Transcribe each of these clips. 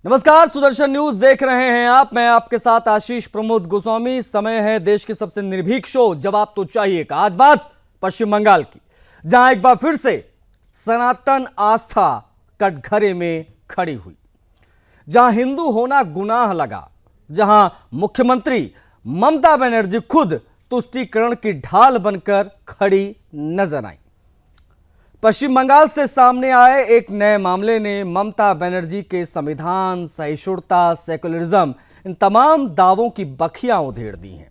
नमस्कार, सुदर्शन न्यूज देख रहे हैं आप। मैं आपके साथ आशीष प्रमोद गोस्वामी। समय है देश की सबसे निर्भीक शो जवाब तो चाहिए का। आज बात पश्चिम बंगाल की, जहां एक बार फिर से सनातन आस्था कटघरे में खड़ी हुई, जहां हिंदू होना गुनाह लगा, जहां मुख्यमंत्री ममता बनर्जी खुद तुष्टीकरण की ढाल बनकर खड़ी नजर आई। पश्चिम बंगाल से सामने आए एक नए मामले ने ममता बनर्जी के संविधान, सहिष्णुता, सेकुलरिज्म, इन तमाम दावों की बखियां उधेड़ दी हैं।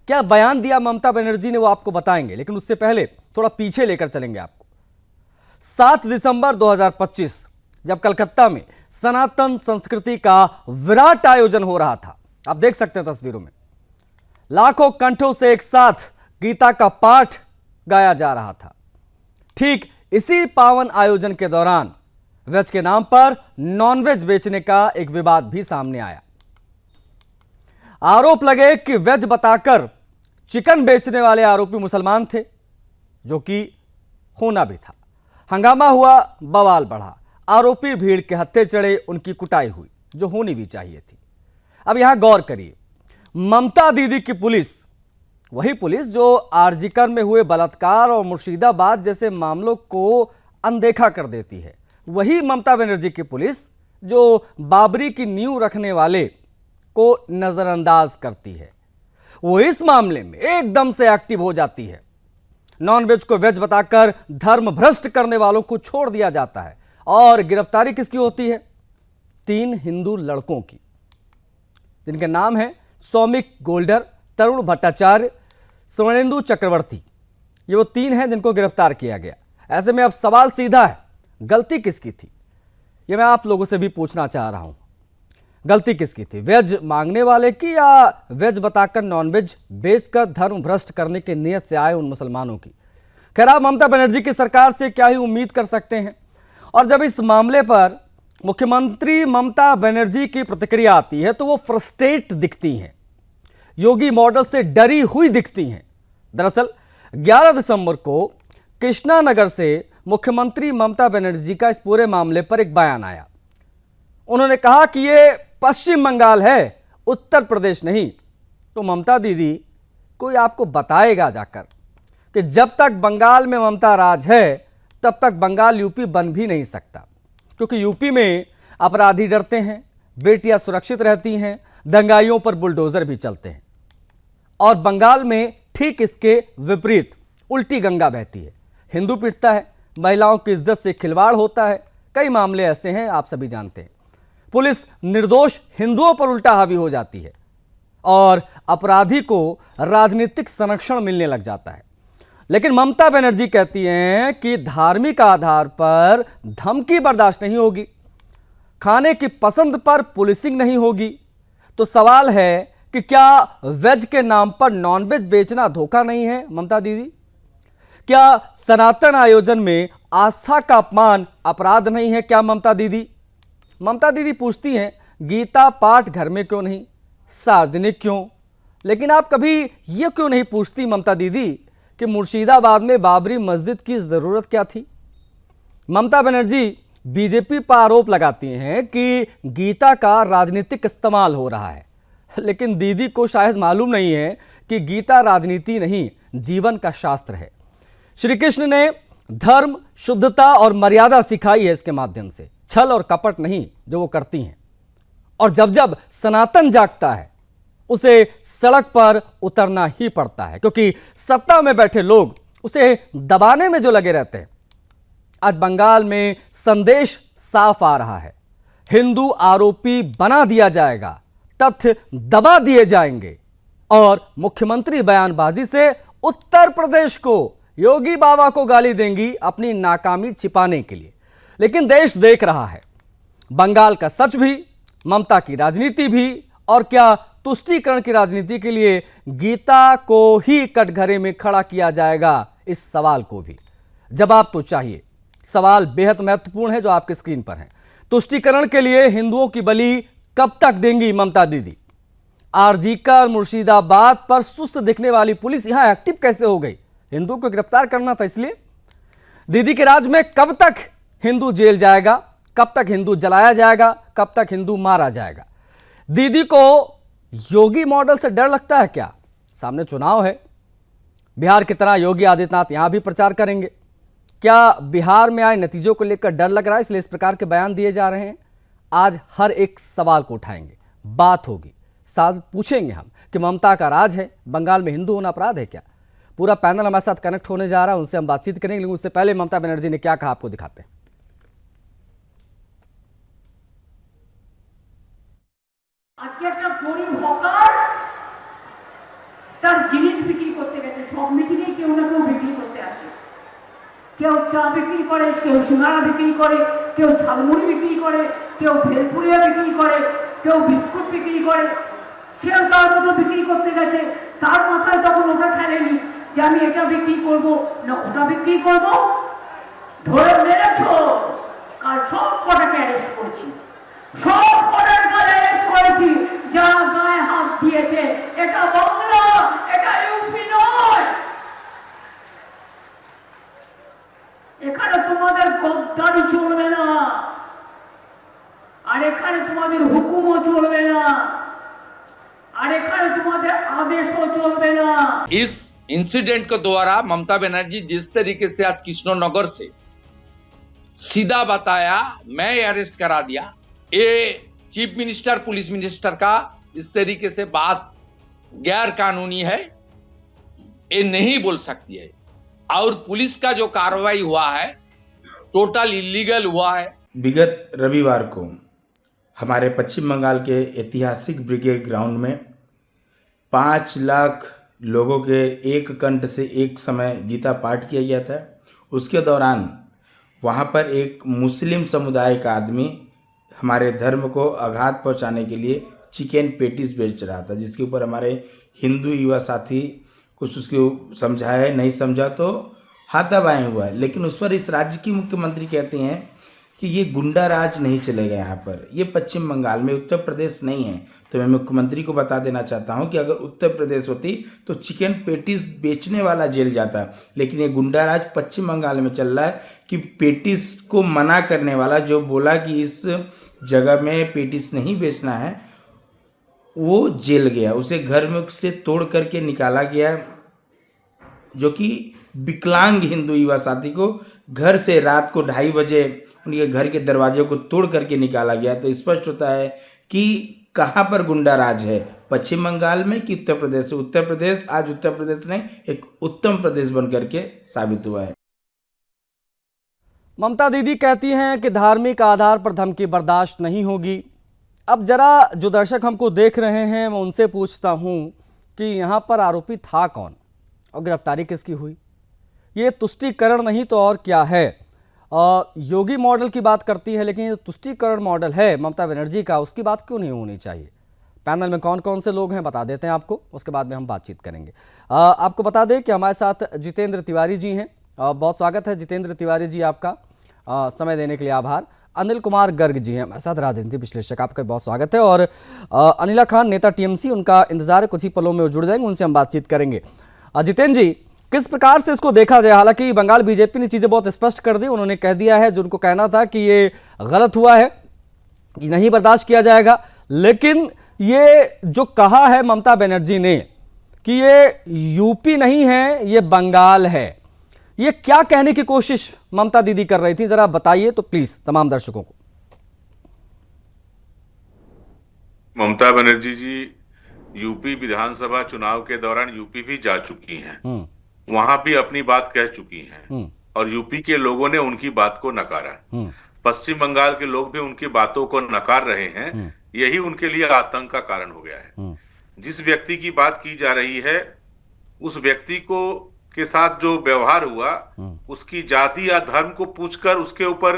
क्या बयान दिया ममता बनर्जी ने वो आपको बताएंगे, लेकिन उससे पहले थोड़ा पीछे लेकर चलेंगे आपको। 7 दिसंबर 2025 जब कलकत्ता में सनातन संस्कृति का विराट आयोजन हो रहा था, आप देख सकते हैं तस्वीरों में, लाखों कंठों से एक साथ गीता का पाठ गाया जा रहा था। ठीक इसी पावन आयोजन के दौरान वेज के नाम पर नॉनवेज बेचने का एक विवाद भी सामने आया। आरोप लगे कि वेज बताकर चिकन बेचने वाले आरोपी मुसलमान थे, जो कि होना भी था। हंगामा हुआ, बवाल बढ़ा, आरोपी भीड़ के हत्थे चढ़े, उनकी कुटाई हुई, जो होनी भी चाहिए थी। अब यहां गौर करिए, ममता दीदी की पुलिस, वही पुलिस जो आरजीकर में हुए बलात्कार और मुर्शिदाबाद जैसे मामलों को अनदेखा कर देती है, वही ममता बनर्जी की पुलिस जो बाबरी की नींव रखने वाले को नजरअंदाज करती है, वो इस मामले में एकदम से एक्टिव हो जाती है। नॉनवेज को वेज बताकर धर्म भ्रष्ट करने वालों को छोड़ दिया जाता है। और गिरफ्तारी किसकी होती है? 3 हिंदू लड़कों की, जिनके नाम है सौमिक गोल्डर, तरुण भट्टाचार्य, स्वर्णेंदु चक्रवर्ती। ये वो 3 हैं जिनको गिरफ्तार किया गया। ऐसे में अब सवाल सीधा है, गलती किसकी थी? ये मैं आप लोगों से भी पूछना चाह रहा हूं। गलती किसकी थी? वेज मांगने वाले की, या वेज बताकर नॉनवेज बेचकर धर्म भ्रष्ट करने की नीयत से आए उन मुसलमानों की? खैर, आप ममता बनर्जी की सरकार से क्या ही उम्मीद कर सकते हैं। और जब इस मामले पर मुख्यमंत्री ममता बनर्जी की प्रतिक्रिया आती है तो वो फ्रस्ट्रेट दिखती हैं, योगी मॉडल से डरी हुई दिखती हैं। दरअसल 11 दिसंबर को कृष्णानगर से मुख्यमंत्री ममता बनर्जी का इस पूरे मामले पर एक बयान आया। उन्होंने कहा कि ये पश्चिम बंगाल है, उत्तर प्रदेश नहीं। तो ममता दीदी, कोई आपको बताएगा जाकर कि जब तक बंगाल में ममता राज है तब तक बंगाल यूपी बन भी नहीं सकता, क्योंकि यूपी में अपराधी डरते हैं, बेटियां सुरक्षित रहती हैं, दंगाइयों पर बुलडोजर भी चलते हैं। और बंगाल में ठीक इसके विपरीत उल्टी गंगा बहती है, हिंदू पिटता है, महिलाओं की इज्जत से खिलवाड़ होता है। कई मामले ऐसे हैं, आप सभी जानते हैं। पुलिस निर्दोष हिंदुओं पर उल्टा हावी हो जाती है और अपराधी को राजनीतिक संरक्षण मिलने लग जाता है। लेकिन ममता बनर्जी कहती हैं कि धार्मिक आधार पर धमकी बर्दाश्त नहीं होगी, खाने की पसंद पर पुलिसिंग नहीं होगी। तो सवाल है कि क्या वेज के नाम पर नॉनवेज बेचना धोखा नहीं है ममता दीदी? क्या सनातन आयोजन में आस्था का अपमान अपराध नहीं है क्या ममता दीदी? ममता दीदी पूछती हैं, गीता पाठ घर में क्यों नहीं, सार्वजनिक क्यों? लेकिन आप कभी यह क्यों नहीं पूछती ममता दीदी कि मुर्शिदाबाद में बाबरी मस्जिद की जरूरत क्या थी? ममता बनर्जी बीजेपी पर आरोप लगाती हैं कि गीता का राजनीतिक इस्तेमाल हो रहा है, लेकिन दीदी को शायद मालूम नहीं है कि गीता राजनीति नहीं, जीवन का शास्त्र है। श्री कृष्ण ने धर्म, शुद्धता और मर्यादा सिखाई है इसके माध्यम से, छल और कपट नहीं जो वो करती हैं। और जब जब सनातन जागता है उसे सड़क पर उतरना ही पड़ता है, क्योंकि सत्ता में बैठे लोग उसे दबाने में जो लगे रहते हैं। आज बंगाल में संदेश साफ आ रहा है, हिंदू आरोपी बना दिया जाएगा, तथ्य दबा दिए जाएंगे और मुख्यमंत्री बयानबाजी से उत्तर प्रदेश को, योगी बाबा को गाली देंगी अपनी नाकामी छिपाने के लिए। लेकिन देश देख रहा है, बंगाल का सच भी, ममता की राजनीति भी, और क्या तुष्टीकरण की राजनीति के लिए गीता को ही कटघरे में खड़ा किया जाएगा? इस सवाल को भी जवाब तो चाहिए। सवाल बेहद महत्वपूर्ण है जो आपके स्क्रीन पर है। तुष्टीकरण के लिए हिंदुओं की बलि कब तक देंगी ममता दीदी? आरजीकर, मुर्शिदाबाद पर सुस्त दिखने वाली पुलिस यहां एक्टिव कैसे हो गई? हिंदू को गिरफ्तार करना था इसलिए। दीदी के राज में कब तक हिंदू जेल जाएगा? कब तक हिंदू जलाया जाएगा? कब तक हिंदू मारा जाएगा। दीदी को योगी मॉडल से डर लगता है क्या? सामने चुनाव है, बिहार की तरह योगी आदित्यनाथ यहां भी प्रचार करेंगे। क्या बिहार में आए नतीजों को लेकर डर लग रहा है, इसलिए इस प्रकार के बयान दिए जा रहे हैं? आज हर एक सवाल को उठाएंगे, बात होगी, साथ पूछेंगे हम कि ममता का राज है, बंगाल में हिंदू होना अपराध है क्या? पूरा पैनल हमारे साथ कनेक्ट होने जा रहा है, उनसे हम बातचीत करेंगे, लेकिन उससे पहले ममता बनर्जी ने क्या कहा आपको दिखाते हैं। আজকে একটা গরিব হকার তার জিনিস বিক্রি করতে গেছে। সব মিটিংয়ে কেউ না কেউ বিক্রি করতে আসে, কেউ চা বিক্রি করে, কেউ সিঙ্গারা বিক্রি করে, কেউ ঝালমুড়ি বিক্রি করে, কেউ ভেলপুরিয়া বিক্রি করে, কেউ বিস্কুট বিক্রি করে। সেও তার মতো বিক্রি করতে গেছে। তার মাথায় তখন ওটা খেলেনি যে আমি এটা বিক্রি করব না ওটা বিক্রি করব। ধরে মেরেছ, কাল সব কটাকে অ্যারেস্ট করেছি, সব কটার গায়ে অ্যারেস্ট করেছি যারা গায়ে হাত দিয়েছে। এটা বাংলা, এটা ইউপি নয়। এখানে তোমাদের গদ্দারি চলবে না, আর এখানে তোমাদের হুকুমও চলবে না, আর এখানে তোমাদের আদেশও চলবে না। इस इंसिडेंट के द्वारा ममता बनर्जी जिस तरीके से आज कृष्णनगर से सीधा बताया, मैं अरेस्ट करा दिया, ये चीफ मिनिस्टर पुलिस मिनिस्टर का इस तरीके से बात गैर कानूनी है, ये नहीं बोल सकती है। और पुलिस का जो कार्रवाई हुआ है टोटल इलीगल हुआ है। विगत रविवार को हमारे पश्चिम बंगाल के ऐतिहासिक ब्रिगेड ग्राउंड में 5 लाख लोगों के एक कंठ से एक समय गीता पाठ किया गया था। उसके दौरान वहाँ पर एक मुस्लिम समुदाय का आदमी हमारे धर्म को आघात पहुँचाने के लिए चिकन पेटीज बेच रहा था, जिसके ऊपर हमारे हिंदू युवा साथी कुछ उसको समझाया, नहीं समझा तो हाथापाई हुआ है। लेकिन उस पर इस राज्य की मुख्यमंत्री कहते हैं कि ये गुंडा राज नहीं चलेगा यहाँ पर, ये पश्चिम बंगाल में, उत्तर प्रदेश नहीं है। तो मैं मुख्यमंत्री को बता देना चाहता हूँ कि अगर उत्तर प्रदेश होती तो चिकन पेटीज बेचने वाला जेल जाता, लेकिन ये गुंडा राज पश्चिम बंगाल में चल रहा है कि पेटीज को मना करने वाला जो बोला कि इस जगह में पेटीज नहीं बेचना है, वो जेल गया, उसे घर में से तोड़ करके निकाला गया, जो कि विकलांग हिंदू युवा साथी को घर से रात को 2:30 बजे उनके घर के दरवाजे को तोड़ करके निकाला गया। तो स्पष्ट होता है कि कहाँ पर गुंडा राज है, पश्चिम बंगाल में कि उत्तर प्रदेश। उत्तर प्रदेश आज उत्तर प्रदेश ने एक उत्तम प्रदेश बन करके साबित हुआ है। ममता दीदी कहती हैं कि धार्मिक आधार पर धमकी बर्दाश्त नहीं होगी। अब जरा जो दर्शक हमको देख रहे हैं मैं उनसे पूछता हूं कि यहाँ पर आरोपी था कौन और गिरफ्तारी किसकी हुई? ये तुष्टीकरण नहीं तो और क्या है? योगी मॉडल की बात करती है, लेकिन ये तुष्टीकरण मॉडल है ममता बनर्जी का, उसकी बात क्यों नहीं होनी चाहिए? पैनल में कौन कौन से लोग हैं बता देते हैं आपको, उसके बाद में हम बातचीत करेंगे। आपको बता दें कि हमारे साथ जितेंद्र तिवारी जी हैं। बहुत स्वागत है जितेंद्र तिवारी जी, आपका समय देने के लिए आभार। अनिल कुमार गर्ग जी हैं हमारे साथ, राजनीति विश्लेषक, आपका बहुत स्वागत है। और अनिला खान, नेता टीएमसी, उनका इंतजार है, कुछ ही पलों में वो जुड़ जाएंगे, उनसे हम बातचीत करेंगे। जितेंद्र जी, किस प्रकार से इसको देखा जाए? हालांकि बंगाल बीजेपी ने चीज़ें बहुत स्पष्ट कर दी, उन्होंने कह दिया है जो उनको कहना था कि ये गलत हुआ है, ये नहीं बर्दाश्त किया जाएगा। लेकिन ये जो कहा है ममता बनर्जी ने कि ये यूपी नहीं है, ये बंगाल है, ये क्या कहने की कोशिश ममता दीदी कर रही थी, जरा बताइए तो प्लीज तमाम दर्शकों को। ममता बनर्जी जी यूपी विधानसभा चुनाव के दौरान यूपी भी जा चुकी हैं, वहां भी अपनी बात कह चुकी हैं और यूपी के लोगों ने उनकी बात को नकारा। पश्चिम बंगाल के लोग भी उनकी बातों को नकार रहे हैं, यही उनके लिए आतंक का कारण हो गया है। जिस व्यक्ति की बात की जा रही है उस व्यक्ति को के साथ जो व्यवहार हुआ, उसकी जाति या धर्म को पूछकर उसके ऊपर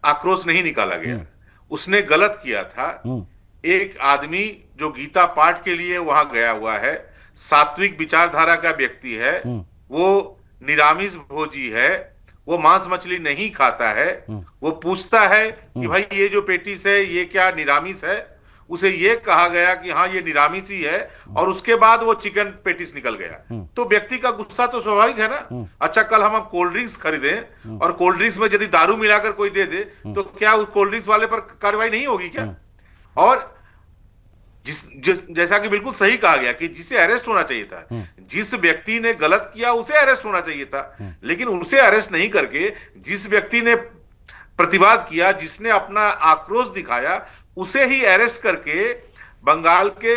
आक्रोश नहीं निकाला गया, उसने गलत किया था। एक आदमी जो गीता पाठ के लिए वहां गया हुआ है, सात्विक विचारधारा का व्यक्ति है, वो निरामिष भोजी है, वो मांस मछली नहीं खाता है, वो पूछता है कि भाई ये जो पेटिस है ये क्या निरामिष है? उसे ये कहा गया कि हाँ ये निरामी सी है, और उसके बाद वो चिकन पेटिस निकल गया, तो व्यक्ति का गुस्सा तो स्वाभाविक है ना। अच्छा, कल हम कोल्ड ड्रिंक्स खरीदें और कोल्ड ड्रिंक्स में यदि दारू मिलाकर कोई दे दे, तो क्या उस कोल्ड ड्रिंक्स वाले पर कार्रवाई नहीं होगी क्या? और जैसा कि बिल्कुल सही कहा गया कि जिसे अरेस्ट होना चाहिए था, जिस व्यक्ति ने गलत किया उसे अरेस्ट होना चाहिए था, लेकिन उसे अरेस्ट नहीं करके जिस व्यक्ति ने प्रतिवाद किया, जिसने अपना आक्रोश दिखाया, उसे ही अरेस्ट करके बंगाल के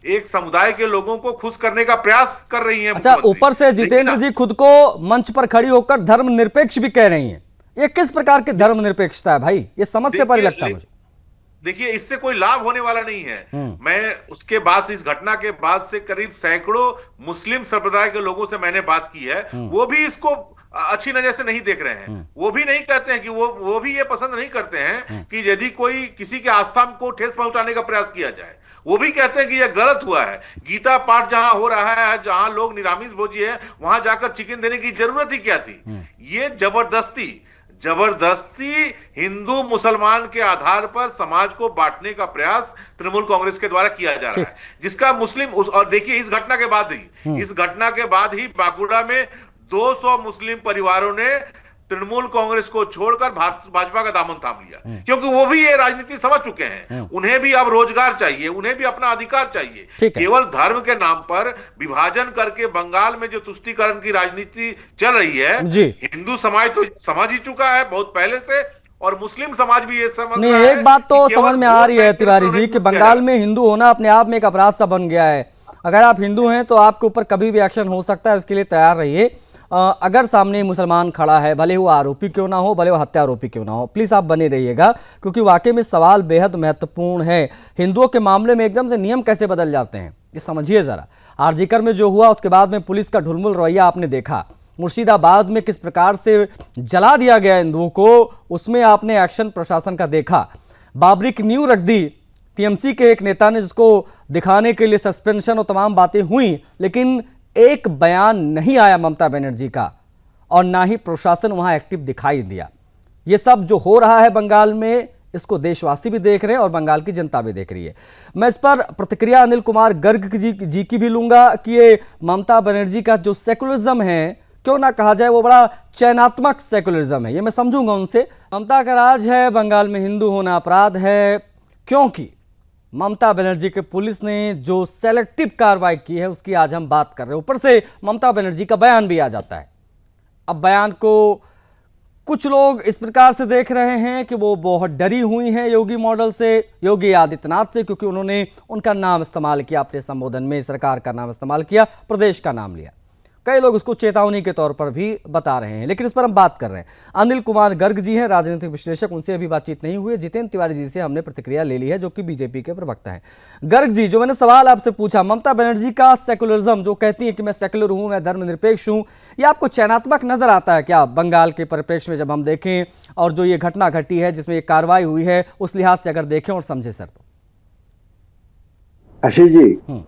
एक समुदाय के लोगों को खुश करने का प्रयास कर रही हैं। अच्छा, ऊपर से जितेंद्र जी खुद को मंच पर खड़ी होकर धर्मनिरपेक्ष भी कह रही हैं। ये किस प्रकार की धर्मनिरपेक्षता है भाई? ये समझ से परे लगता है मुझे। देखिए, इससे कोई लाभ होने वाला नहीं है। मैं उसके बाद से, इस घटना के बाद से करीब सैकड़ों मुस्लिम संप्रदाय के लोगों से मैंने बात की है, वो भी इसको अच्छी नजर से नहीं देख रहे हैं। वो भी नहीं कहते हैं कि वो भी ये पसंद नहीं करते हैं कि यदि कोई किसी के आस्था को ठेस पहुंचाने का प्रयास किया जाए। वो भी कहते हैं कि ये गलत हुआ है। गीता पाठ जहां हो रहा है, जहां लोग निरामिष भोजी है, वहां जाकर चिकन देने की जरूरत ही क्या थी? ये जबरदस्ती हिंदू मुसलमान के आधार पर समाज को बांटने का प्रयास तृणमूल कांग्रेस के द्वारा किया जा रहा है, जिसका मुस्लिम और देखिए, इस घटना के बाद ही बांकुड़ा में 200 मुस्लिम परिवारों ने तृणमूल कांग्रेस को छोड़कर भाजपा का दामन थाम लिया, क्योंकि वो भी ये राजनीति समझ चुके हैं। उन्हें भी अब रोजगार चाहिए, उन्हें भी अपना अधिकार चाहिए। केवल धर्म के नाम पर विभाजन करके बंगाल में जो तुष्टीकरण की राजनीति चल रही है, हिंदू समाज तो समझ ही चुका है बहुत पहले से, और मुस्लिम समाज भी ये समझ रहा है। एक बात तो समझ में आ रही है तिवारी जी कि बंगाल में हिंदू होना अपने आप में एक अपराध सा बन गया है। अगर आप हिंदू हैं तो आपके ऊपर कभी भी एक्शन हो सकता है, इसके लिए तैयार रहिए। अगर सामने मुसलमान खड़ा है, भले वो आरोपी क्यों ना हो, भले वो हत्या आरोपी क्यों ना हो, प्लीज़ आप बने रहिएगा, क्योंकि वाकई में सवाल बेहद महत्वपूर्ण है। हिंदुओं के मामले में एकदम से नियम कैसे बदल जाते हैं, ये समझिए ज़रा। आरजीकर में जो हुआ, उसके बाद में पुलिस का ढुलमुल रवैया आपने देखा। मुर्शिदाबाद में किस प्रकार से जला दिया गया हिंदुओं को, उसमें आपने एक्शन प्रशासन का देखा। बाबरी की नींव रख दी टीएमसी के एक नेता ने, जिसको दिखाने के लिए सस्पेंशन और तमाम बातें हुई, लेकिन एक बयान नहीं आया ममता बनर्जी का, और ना ही प्रशासन वहां एक्टिव दिखाई दिया। ये सब जो हो रहा है बंगाल में, इसको देशवासी भी देख रहे हैं और बंगाल की जनता भी देख रही है। मैं इस पर प्रतिक्रिया अनिल कुमार गर्ग जी की भी लूंगा कि ये ममता बनर्जी का जो सेकुलरिज्म है, क्यों ना कहा जाए वो बड़ा चयनात्मक सेकुलरिज्म है, ये मैं समझूंगा उनसे। ममता का राज है बंगाल में हिंदू होना अपराध है, क्योंकि ममता बनर्जी के पुलिस ने जो सेलेक्टिव कार्रवाई की है उसकी आज हम बात कर रहे हैं। ऊपर से ममता बनर्जी का बयान भी आ जाता है। अब बयान को कुछ लोग इस प्रकार से देख रहे हैं कि वो बहुत डरी हुई हैं योगी मॉडल से, योगी आदित्यनाथ से, क्योंकि उन्होंने उनका नाम इस्तेमाल किया अपने संबोधन में, सरकार का नाम इस्तेमाल किया, प्रदेश का नाम लिया। कई लोग उसको चेतावनी के तौर पर भी बता रहे हैं, लेकिन इस पर हम बात कर रहे हैं। अनिल कुमार गर्ग जी हैं, राजनीतिक विश्लेषक, उनसे अभी बातचीत नहीं हुई है। जितेंद्र तिवारी जी से हमने प्रतिक्रिया ले ली है, जो कि बीजेपी के प्रवक्ता हैं। गर्ग जी, जो मैंने सवाल आपसे पूछा, ममता बनर्जी का सेकुलरिज्म, जो कहती है कि मैं सेकुलर हूं, मैं धर्मनिरपेक्ष हूं, ये आपको चयनात्मक नजर आता है क्या बंगाल के परिप्रेक्ष्य में, जब हम देखें और जो ये घटना घटी है जिसमें ये कार्रवाई हुई है, उस लिहाज से अगर देखें और समझे सर? तो आशीष जी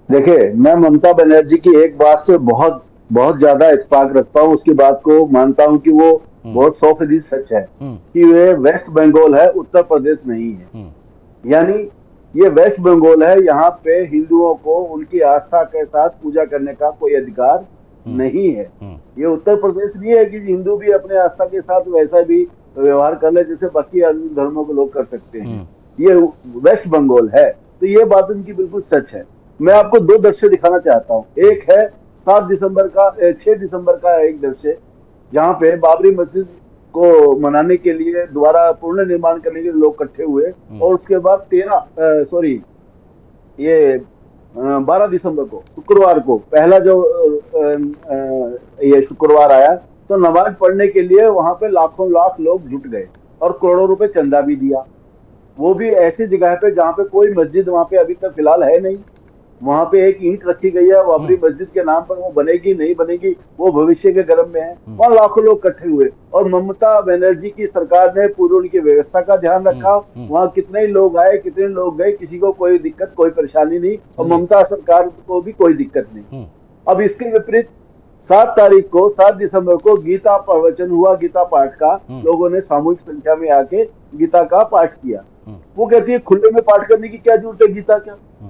देखिए, मैं ममता बनर्जी की एक बात से बहुत ज्यादा इत्तेफाक रखता हूँ, उसकी बात को मानता हूँ कि वो बहुत 100% सच है कि वे वेस्ट बंगाल है, उत्तर प्रदेश नहीं है। यानी ये वेस्ट बंगाल है, यहाँ पे हिंदुओं को उनकी आस्था के साथ पूजा करने का कोई अधिकार नहीं है। ये उत्तर प्रदेश नहीं है कि हिंदू भी अपने आस्था के साथ वैसा भी व्यवहार कर ले जैसे बाकी अन्य धर्मों के लोग कर सकते हैं। ये वेस्ट बंगाल है, तो ये बात उनकी बिल्कुल सच है। मैं आपको दो दृश्य दिखाना चाहता हूँ। एक है 6 दिसंबर का एक दृश्य, जहाँ पे बाबरी मस्जिद को मनाने के लिए, दोबारा पूर्ण निर्माण करने के लिए लोग इकट्ठे हुए, और उसके बाद 12 दिसंबर को, शुक्रवार को, पहला जो ये शुक्रवार आया, तो नमाज पढ़ने के लिए वहां पे लाखों लाख लोग जुट गए और करोड़ों रुपए चंदा भी दिया। वो भी ऐसी जगह पे जहाँ पे कोई मस्जिद वहां पे अभी तक फिलहाल है नहीं। वहां पे एक ईंट रखी गई है बाबरी मस्जिद के नाम पर, वो बनेगी नहीं बनेगी वो भविष्य के गर्भ में है। वहां लाखों लोग इकट्ठे हुए और ममता बनर्जी की सरकार ने पूरी उनकी व्यवस्था का ध्यान रखा। वहां कितने लोग आए, कितने लोग गए, किसी को कोई दिक्कत, कोई परेशानी नहीं, और ममता सरकार को भी कोई दिक्कत नहीं। अब इसके विपरीत 7 दिसंबर को गीता प्रवचन हुआ, गीता पाठ का। लोगों ने सामूहिक संख्या में आके गीता का पाठ किया। वो कहती है खुले में पाठ करने की क्या जरूरत है,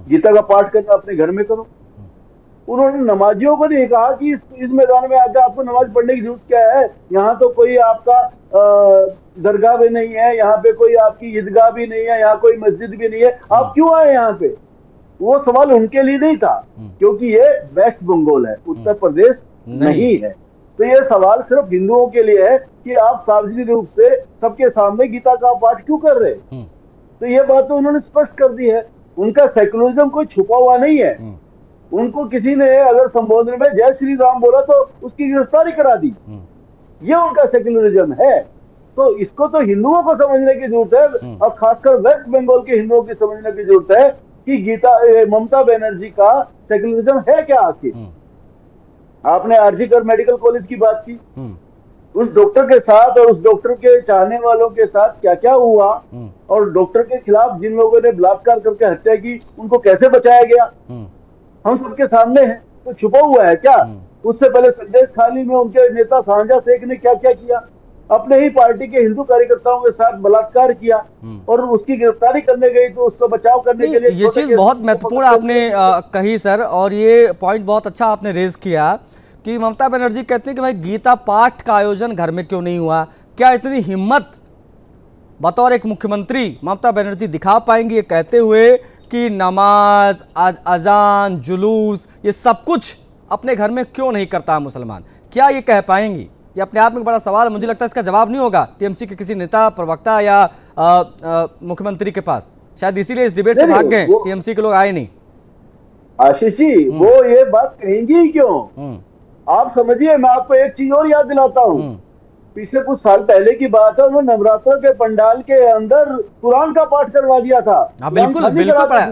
गीता का पाठ करना अपने घर में करो। उन्होंने नमाजियों को नहीं कहा कि इस मैदान में आकर आपको नमाज पढ़ने की जरूरत क्या है, यहाँ तो कोई आपका दरगाह भी नहीं है, यहाँ पे कोई आपकी ईदगाह भी नहीं है, यहाँ कोई मस्जिद भी नहीं है, आप क्यों आए यहाँ पे। वो सवाल उनके लिए नहीं था, क्योंकि ये वेस्ट बंगाल है, उत्तर प्रदेश नहीं है। तो ये सवाल सिर्फ हिंदुओं के लिए है कि आप सार्वजनिक रूप से सबके सामने गीता का पाठ क्यों कर रहे। तो ये बात तो उन्होंने स्पष्ट कर दी है। उनका सेकुलरिज्म कोई छुपा हुआ नहीं है। उनको किसी ने अगर संबोधन में जय श्री राम बोला तो उसकी गिरफ्तारी करा दी, ये उनका सेकुलरिज्म है। तो इसको तो हिंदुओं को समझने की जरूरत है, और खासकर वेस्ट बंगाल के हिंदुओं की समझने की जरूरत है कि ममता बनर्जी का सेकुलरिज्म है क्या आखिर। आपने आरजीकर मेडिकल कॉलेज की बात की, उस डॉक्टर के साथ और उस डॉक्टर के चाहने वालों के साथ क्या क्या हुआ, और डॉक्टर के खिलाफ जिन लोगों ने बलात्कार करके हत्या की उनको कैसे बचाया गया, हम सबके सामने है। तो छुपा हुआ है क्या। उससे पहले संदेश खाली में उनके नेता सांझा शेख ने क्या क्या किया, अपने ही पार्टी के हिंदू कार्यकर्ताओं के साथ बलात्कार किया, और उसकी गिरफ्तारी करने गई तो उसको बचाव करने के लिए ये चीज बहुत महत्वपूर्ण आपने कही सर, और ये पॉइंट बहुत अच्छा आपने रेज किया कि ममता बनर्जी कहती है कि भाई गीता पाठ का आयोजन घर में क्यों नहीं हुआ। क्या इतनी हिम्मत बतौर एक मुख्यमंत्री ममता बनर्जी दिखा पाएंगी ये कहते हुए कि नमाज, अजान, जुलूस, ये सब कुछ अपने घर में क्यों नहीं करता मुसलमान। क्या ये कह पाएंगी? ये अपने आप में एक बड़ा सवाल है। मुझे लगता है इसका जवाब नहीं होगा टीएमसी के किसी नेता, प्रवक्ता या मुख्यमंत्री के पास। शायद इसीलिए इस डिबेट से भाग गए, टीएमसी के लोग आए नहीं। आशीष जी, वो ये बात कहेंगी ही क्यों। आप समझिए, मैं आपको एक चीज और याद दिलाता हूँ। पिछले कुछ साल पहले की बात है, उन्होंने नवरात्रों के पंडाल के अंदर कुरान का पाठ करवा दिया था। बिल्कुल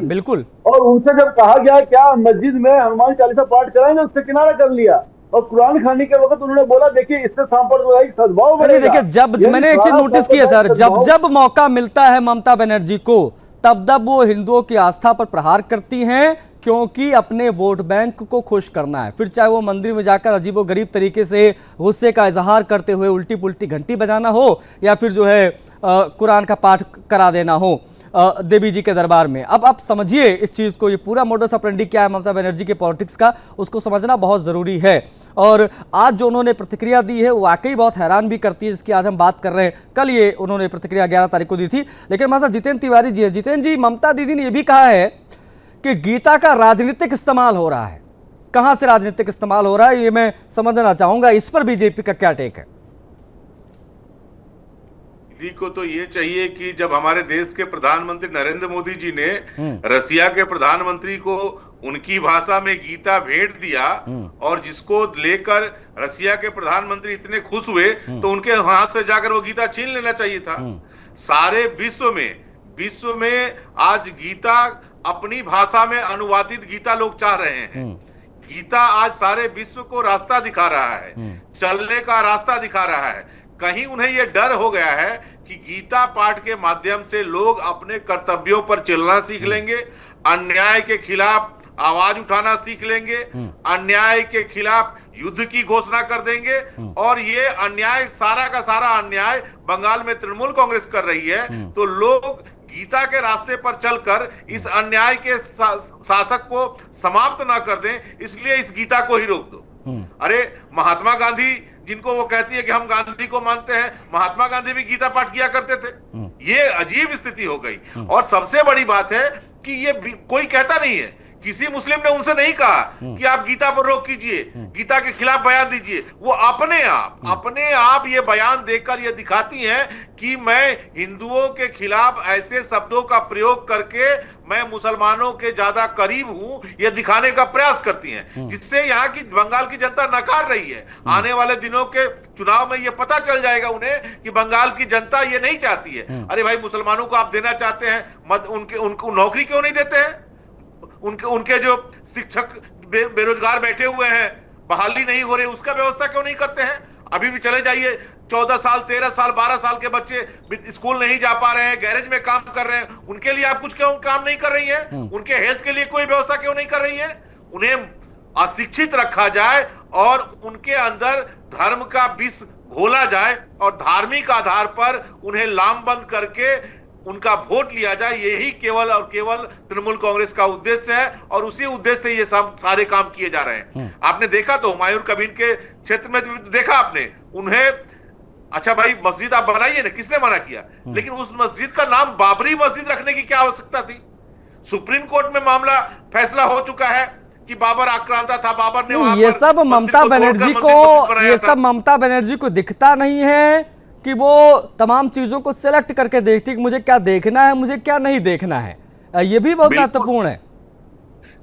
बिल्कुल। और उनसे जब कहा गया क्या मस्जिद में हनुमान चालीसा पाठ कराएंगे, उससे किनारा कर लिया। और कुरान खाने के वक्त उन्होंने बोला देखिए इससे सांप्रदायिक सद्भाव बढ़ेगा। देखिए, जब मैंने एक चीज नोटिस की है सर, जब मौका मिलता है ममता बनर्जी को, तब वो हिंदुओं की आस्था पर प्रहार करती हैं, क्योंकि अपने वोट बैंक को खुश करना है। फिर चाहे वो मंदिर में जाकर अजीबोगरीब तरीके से गुस्से का इजहार करते हुए उल्टी पुल्टी घंटी बजाना हो, या फिर जो है कुरान का पाठ करा देना हो देवी जी के दरबार में। अब आप समझिए इस चीज़ को, ये पूरा मोडस ऑपरेंडी क्या है ममता बनर्जी के पॉलिटिक्स का, उसको समझना बहुत ज़रूरी है। और आज जो उन्होंने प्रतिक्रिया दी है वो वाकई बहुत हैरान भी करती है, जिसकी आज हम बात कर रहे हैं। कल ये उन्होंने प्रतिक्रिया 11 तारीख को दी थी। लेकिन हमारे साथ जितेंद्र तिवारी जी है। जितेंद्र जी, ममता दीदी ने यह भी कहा है कि गीता का राजनीतिक इस्तेमाल हो रहा है। कहां से राजनीतिक इस्तेमाल हो रहा है ये मैं समझना चाहूंगा। इस पर बीजेपी का क्या टेक है? दीदी को तो ये चाहिए कि जब हमारे देश के प्रधानमंत्री नरेंद्र मोदी जी ने रसिया के प्रधानमंत्री को उनकी भाषा में गीता भेंट दिया, और जिसको लेकर रसिया के प्रधानमंत्री इतने खुश हुए, तो उनके हाथ से जाकर वो गीता छीन लेना चाहिए था। सारे विश्व में आज गीता अपनी भाषा में अनुवादित गीता लोग चाह रहे हैं। गीता आज सारे विश्व को रास्ता दिखा रहा है, चलने का रास्ता दिखा रहा है। कहीं उन्हें यह डर हो गया है कि गीता पाठ के माध्यम से लोग अपने कर्तव्यों पर चलना सीख लेंगे, अन्याय के खिलाफ आवाज उठाना सीख लेंगे, अन्याय के खिलाफ युद्ध की घोषणा कर देंगे। और ये अन्याय, सारा का सारा अन्याय बंगाल में तृणमूल कांग्रेस कर रही है। तो लोग गीता के रास्ते पर चलकर इस अन्याय के शासक को समाप्त ना कर दें, इसलिए इस गीता को ही रोक दो। अरे महात्मा गांधी, जिनको वो कहती है कि हम गांधी को मानते हैं, महात्मा गांधी भी गीता पाठ किया करते थे। ये अजीब स्थिति हो गई। और सबसे बड़ी बात है कि ये कोई कहता नहीं है, किसी मुस्लिम ने उनसे नहीं कहा कि आप गीता पर रोक कीजिए, गीता के खिलाफ बयान दीजिए। वो अपने आप ये बयान देकर ये दिखाती हैं कि मैं हिंदुओं के खिलाफ ऐसे शब्दों का प्रयोग करके मैं मुसलमानों के ज्यादा करीब हूं, ये दिखाने का प्रयास करती हैं, जिससे यहाँ की बंगाल की जनता नकार रही है। आने वाले दिनों के चुनाव में ये पता चल जाएगा उन्हें कि बंगाल की जनता ये नहीं चाहती है। अरे भाई, मुसलमानों को आप देना चाहते हैं, मत उनको नौकरी क्यों नहीं देते हैं? उनके जो शिक्षक बेरोजगार बैठे हुए हैं, बहाली नहीं हो रही, उसका व्यवस्था क्यों नहीं करते हैं? अभी भी चले जाइए, 14 साल 13 साल 12 साल के बच्चे स्कूल नहीं जा पा रहे हैं, गैरेज में काम कर रहे हैं, उनके लिए आप कुछ क्यों काम नहीं कर रही है? उनके हेल्थ के लिए कोई व्यवस्था क्यों नहीं कर रही है? उन्हें अशिक्षित रखा जाए, और उनके अंदर धर्म का विष घोला जाए और धार्मिक आधार पर उन्हें लामबंद करके उनका वोट लिया जाए, यही केवल और केवल तृणमूल कांग्रेस का उद्देश्य है और उसी उद्देश्य से ये सब सारे काम किए जा रहे हैं। आपने देखा तो हुमायूं कबीर के क्षेत्र में देखा आपने, उन्हें अच्छा भाई मस्जिद आप बनाइए ना, किसने मना किया, लेकिन उस मस्जिद का नाम बाबरी मस्जिद रखने की क्या आवश्यकता थी? सुप्रीम कोर्ट में मामला फैसला हो चुका है कि बाबर आक्रांता था, बाबर ने वहां ये सब ममता बनर्जी को, ये सब ममता बनर्जी को दिखता नहीं है कि वो तमाम चीजों को सिलेक्ट करके देखती कि मुझे क्या देखना है, मुझे क्या नहीं देखना है। ये भी बहुत महत्वपूर्ण है।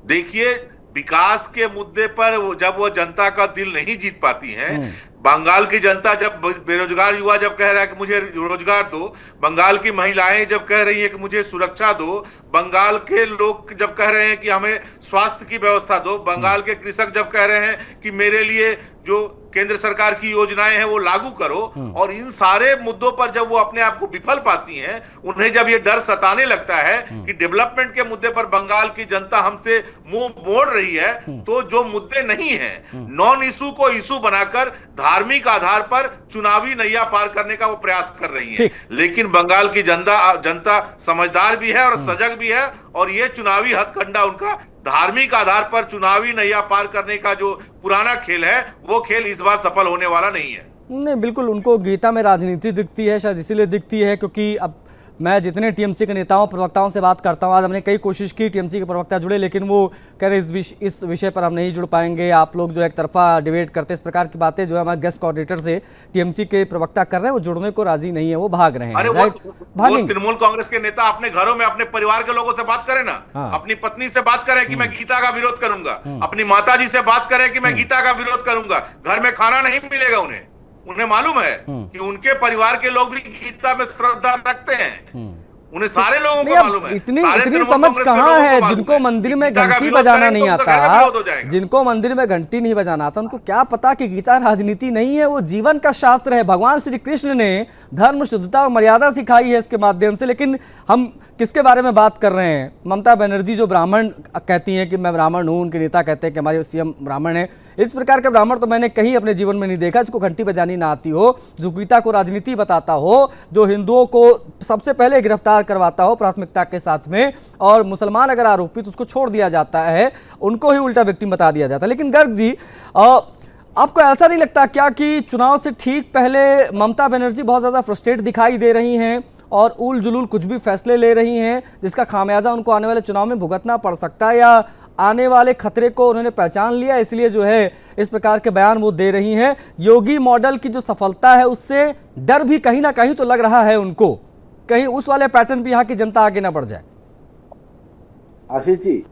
देखिए, विकास के मुद्दे पर जब वो जनता का दिल नहीं जीत पाती है, बंगाल की जनता जब बेरोजगार युवा जब कह रहा है कि मुझे रोजगार दो, बंगाल की महिलाएं जब कह रही हैं कि मुझे सुरक्षा दो, बंगाल के लोग जब कह रहे हैं कि हमें स्वास्थ्य की व्यवस्था दो, बंगाल के कृषक जब कह रहे हैं कि मेरे लिए जो केंद्र सरकार की योजनाएं हैं वो लागू करो, और इन सारे मुद्दों पर जब वो अपने आप को विफल पाती हैं, उन्हें जब ये डर सताने लगता है कि डेवलपमेंट के मुद्दे पर बंगाल की जनता हमसे मुंह मोड़ रही है, तो जो मुद्दे नहीं हैं नॉन इशू को इशू बनाकर धार्मिक आधार पर चुनावी नैया पार करने का वो प्रयास कर रही है। लेकिन बंगाल की जनता समझदार भी है और सजग भी है, और ये चुनावी हथकंडा उनका धार्मिक आधार पर चुनावी नैया पार करने का जो पुराना खेल है, वो खेल इस बार सफल होने वाला नहीं है। नहीं, बिल्कुल उनको गीता में राजनीति दिखती है, शायद इसीलिए दिखती है क्योंकि अब मैं जितने टीएमसी के नेताओं प्रवक्ताओं से बात करता हूं, आज हमने कई कोशिश की टीएमसी के प्रवक्ता जुड़े, लेकिन वो कह रहे इस विषय पर हम नहीं जुड़ पाएंगे, आप लोग जो एक तरफा डिबेट करते, इस प्रकार की बातें जो है हमारे गेस्ट कोऑर्डिनेटर से टीएमसी के प्रवक्ता कर रहे हैं, वो जुड़ने को राजी नहीं है, वो भाग रहे हैं। अरे वो तृणमूल कांग्रेस के नेता अपने घरों में अपने परिवार के लोगों से बात करें ना, अपनी पत्नी से बात करें कि मैं गीता का विरोध करूंगा, अपनी माता जी से बात करें कि मैं गीता का विरोध करूंगा, घर में खाना नहीं मिलेगा उन्हें मालूम है कि उनके परिवार के लोग भी गीता में श्रद्धा रखते हैं, उन्हें सारे लोगों को मालूम है। इतनी समझ कहाँ है? जिनको मंदिर में घंटी बजाना नहीं आता, जिनको मंदिर में घंटी नहीं बजाना आता, उनको क्या पता कि गीता राजनीति नहीं है, वो जीवन का शास्त्र है। भगवान श्री कृष्ण ने धर्म, शुद्धता और मर्यादा सिखाई है इसके माध्यम से। लेकिन हम किसके बारे में बात कर रहे हैं? ममता बनर्जी जो ब्राह्मण कहती हैं कि मैं ब्राह्मण हूँ, उनके नेता कहते हैं कि हमारे सीएम ब्राह्मण है। इस प्रकार के ब्राह्मण तो मैंने कहीं अपने जीवन में नहीं देखा जिसको घंटी बजानी ना आती हो, जो गीता को राजनीति बताता हो, जो हिंदुओं को सबसे पहले गिरफ्तार करवाता हो प्राथमिकता के साथ में, और मुसलमान अगर आरोपी तो उसको छोड़ दिया जाता है, उनको ही उल्टा विक्टिम बता दिया जाता है। लेकिन गर्ग जी, आपको ऐसा नहीं लगता क्या कि चुनाव से ठीक पहले ममता बनर्जी बहुत ज़्यादा फ्रस्ट्रेट दिखाई दे रही हैं और उल जुलूल कुछ भी फैसले ले रही हैं जिसका खामियाजा उनको आने वाले चुनाव में भुगतना पड़ सकता है, या आने वाले खतरे को उन्होंने पहचान लिया इसलिए जो है इस प्रकार के बयान वो दे रही हैं? योगी मॉडल की जो सफलता है उससे डर भी कहीं ना कहीं तो लग रहा है उनको, कहीं उस वाले पैटर्न पे यहाँ की जनता आगे ना बढ़ जाए। आशीष जी,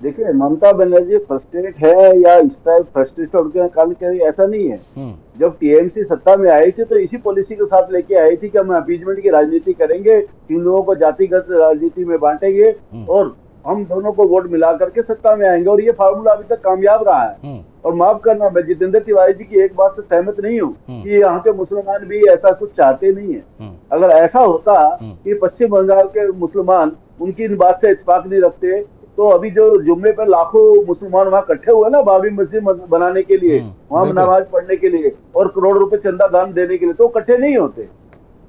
देखिए ममता बनर्जी फ्रस्ट्रेट है या इस टाइप फ्रस्ट्रेशन के कारण कह रही, ऐसा नहीं है। जब टीएमसी सत्ता में आई थी तो इसी पॉलिसी के साथ लेके आई थी कि हम अपीजमेंट की राजनीति करेंगे, हिंदुओं को जातिगत राजनीति में बांटेंगे और हम दोनों को वोट मिला करके सत्ता में आएंगे, और ये फार्मूला अभी तक कामयाब रहा है। और माफ करना, मैं जितेंद्र तिवारी जी की एक बात से सहमत नहीं हूँ कि यहाँ के मुसलमान भी ऐसा कुछ चाहते नहीं है। अगर ऐसा होता कि पश्चिम बंगाल के मुसलमान उनकी इन बात से इत्तेफाक नहीं रखते तो अभी जो जुम्मे पर लाखों मुसलमान वहाँ इकट्ठे हुए ना बाबरी मस्जिद बनाने के लिए, वहाँ नमाज पढ़ने के लिए और करोड़ रुपए चंदा दान देने के लिए, तो इकट्ठे नहीं होते।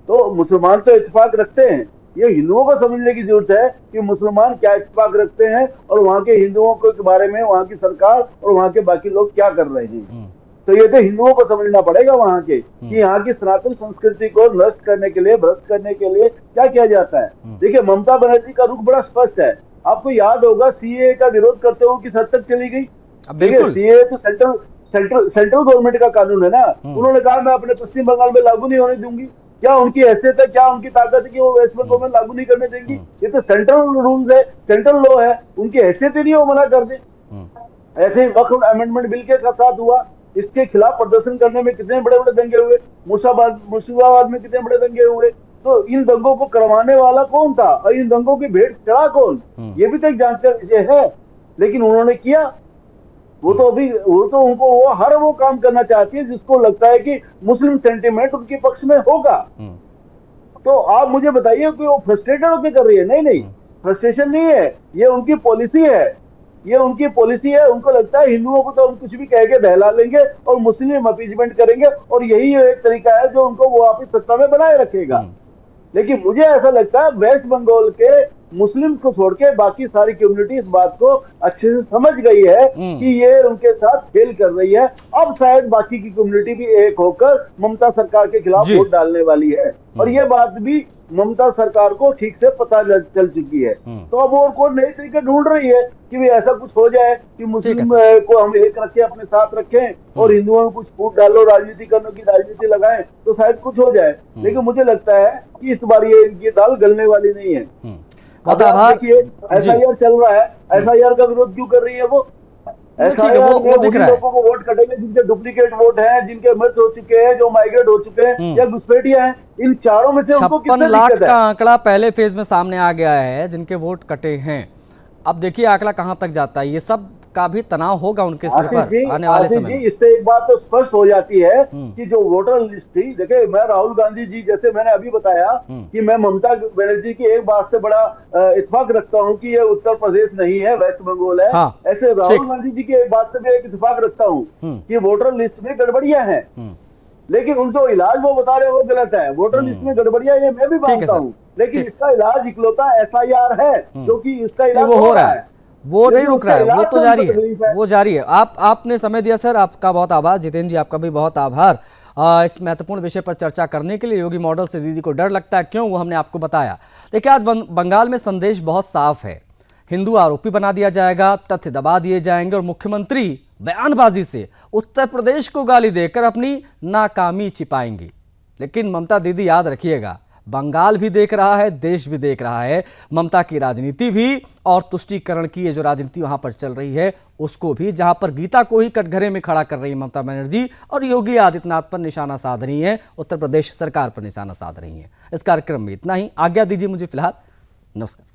तो मुसलमान तो इत्तेफाक रखते हैं, ये हिंदुओं को समझने की जरूरत है कि मुसलमान क्या इत्तेफाक रखते हैं और वहाँ के हिंदुओं के बारे में वहाँ की सरकार और वहाँ के बाकी लोग क्या कर रहे हैं। तो ये तो हिंदुओं को समझना पड़ेगा वहाँ के कि यहाँ की सनातन संस्कृति को नष्ट करने के लिए, भ्रष्ट करने के लिए क्या किया जाता है। देखिए ममता बनर्जी का रुख बड़ा स्पष्ट है। आपको याद होगा सीए का विरोध करते हुए किस हद तक चली गई। बिल्कुल, सीए तो सेंट्रल गवर्नमेंट का कानून है ना। उन्होंने कहा मैं अपने पश्चिम बंगाल में लागू नहीं होने दूंगी। क्या उनकी हैसियत है, क्या उनकी ताकत है कि वो वेस्ट बंगाल में लागू नहीं करने देंगी? ये तो सेंट्रल रूल्स है, सेंट्रल लॉ है, उनकी हैसियत ही नहीं वो मना कर दे। ऐसे ही वक्फ अमेंडमेंट बिल के साथ हुआ, इसके खिलाफ प्रदर्शन करने में कितने बड़े बड़े दंगे हुए, मुर्शिदाबाद में कितने बड़े दंगे हुए। तो इन दंगों को करवाने वाला कौन था और इन दंगों की भेंट चढ़ा कौन, ये भी तो एक जांच का विषय है। लेकिन उन्होंने किया, वो तो उनको वो हर वो काम करना चाहती है जिसको लगता है कि मुस्लिम सेंटीमेंट उनके पक्ष में होगा। तो आप मुझे बताइए कि वो फ्रस्ट्रेटेड होकर कर रही है? नहीं, फ्रस्ट्रेशन नहीं है, ये उनकी पॉलिसी है ये उनकी पॉलिसी है। उनको लगता है हिंदुओं को तो हम कुछ भी कह के बहला लेंगे और मुस्लिम अपीजमेंट करेंगे और यही एक तरीका है जो उनको वो वापस सत्ता में बनाए रखेगा। लेकिन मुझे ऐसा लगता है वेस्ट बंगाल के मुस्लिम को छोड़ के बाकी सारी कम्युनिटी इस बात को अच्छे से समझ गई है कि ये उनके साथ फेल कर रही है। अब शायद बाकी की कम्युनिटी भी एक होकर ममता सरकार के खिलाफ वोट डालने वाली है और ये बात भी ममता सरकार को ठीक से पता चल चुकी है। तो अब और कोई नए तरीके ढूंढ रही है कि भी ऐसा कुछ हो जाए कि मुस्लिम को हम एक रखें, अपने साथ रखें और हिंदुओं में कुछ फूट डालो, राजनीति करने की राजनीति लगाएं तो शायद कुछ हो जाए। लेकिन मुझे लगता है कि इस बार ये दाल गलने वाली नहीं है। देखिए एफआईआर चल रहा है, एफआईआर का विरोध क्यों कर रही है वो? वो दिख रहा है। लोगों को वोट कटेंगे जिनके डुप्लीकेट वोट हैं, जिनके मृत हो चुके हैं, जो माइग्रेट हो चुके हैं या घुसपैठिया हैं, इन चारों में से उनको 56 लाख का आंकड़ा पहले फेज में सामने आ गया है जिनके वोट कटे हैं। अब देखिए आंकड़ा कहां तक जाता है। ये सब का भी तनाव होगा उनके सिर पर आने वाले समय में। इससे एक बात तो स्पष्ट हो जाती है कि जो वोटर लिस्ट थी, देखिए मैं राहुल गांधी जी जैसे मैंने अभी बताया कि मैं ममता बनर्जी की एक बात से बड़ा इत्तेफाक रखता हूं कि ये उत्तर प्रदेश नहीं है, वेस्ट बंगाल है। हाँ, ऐसे राहुल गांधी जी की एक बात से भी एक इत्तेफाक रखता हूं कि वोटर लिस्ट में गड़बड़ियां हैं, लेकिन उनको इलाज वो बता रहे हैं वो गलत है। वोटर लिस्ट में गड़बड़ियां ये मैं भी मानता हूं, लेकिन इसका इलाज इकलौता एफआईआर है क्योंकि इसका इलाज वो हो रहा है, वो नहीं रुक रहा है, वो तो जारी है, वो जारी है। आपने समय दिया सर, आपका बहुत आभार। जितेंद्र जी आपका भी बहुत आभार इस महत्वपूर्ण विषय पर चर्चा करने के लिए। योगी मॉडल से दीदी को डर लगता है, क्यों, वो हमने आपको बताया। देखिए आज बंगाल में संदेश बहुत साफ है, हिंदू आरोपी बना दिया जाएगा, तथ्य दबा दिए जाएंगे और मुख्यमंत्री बयानबाजी से उत्तर प्रदेश को गाली देकर अपनी नाकामी छिपाएंगी। लेकिन ममता दीदी याद रखिएगा, बंगाल भी देख रहा है, देश भी देख रहा है, ममता की राजनीति भी और तुष्टीकरण की ये जो राजनीति वहां पर चल रही है उसको भी, जहां पर गीता को ही कटघरे में खड़ा कर रही है ममता बनर्जी और योगी आदित्यनाथ पर निशाना साध रही है, उत्तर प्रदेश सरकार पर निशाना साध रही है। इस कार्यक्रम में इतना ही, आज्ञा दीजिए मुझे फिलहाल, नमस्कार।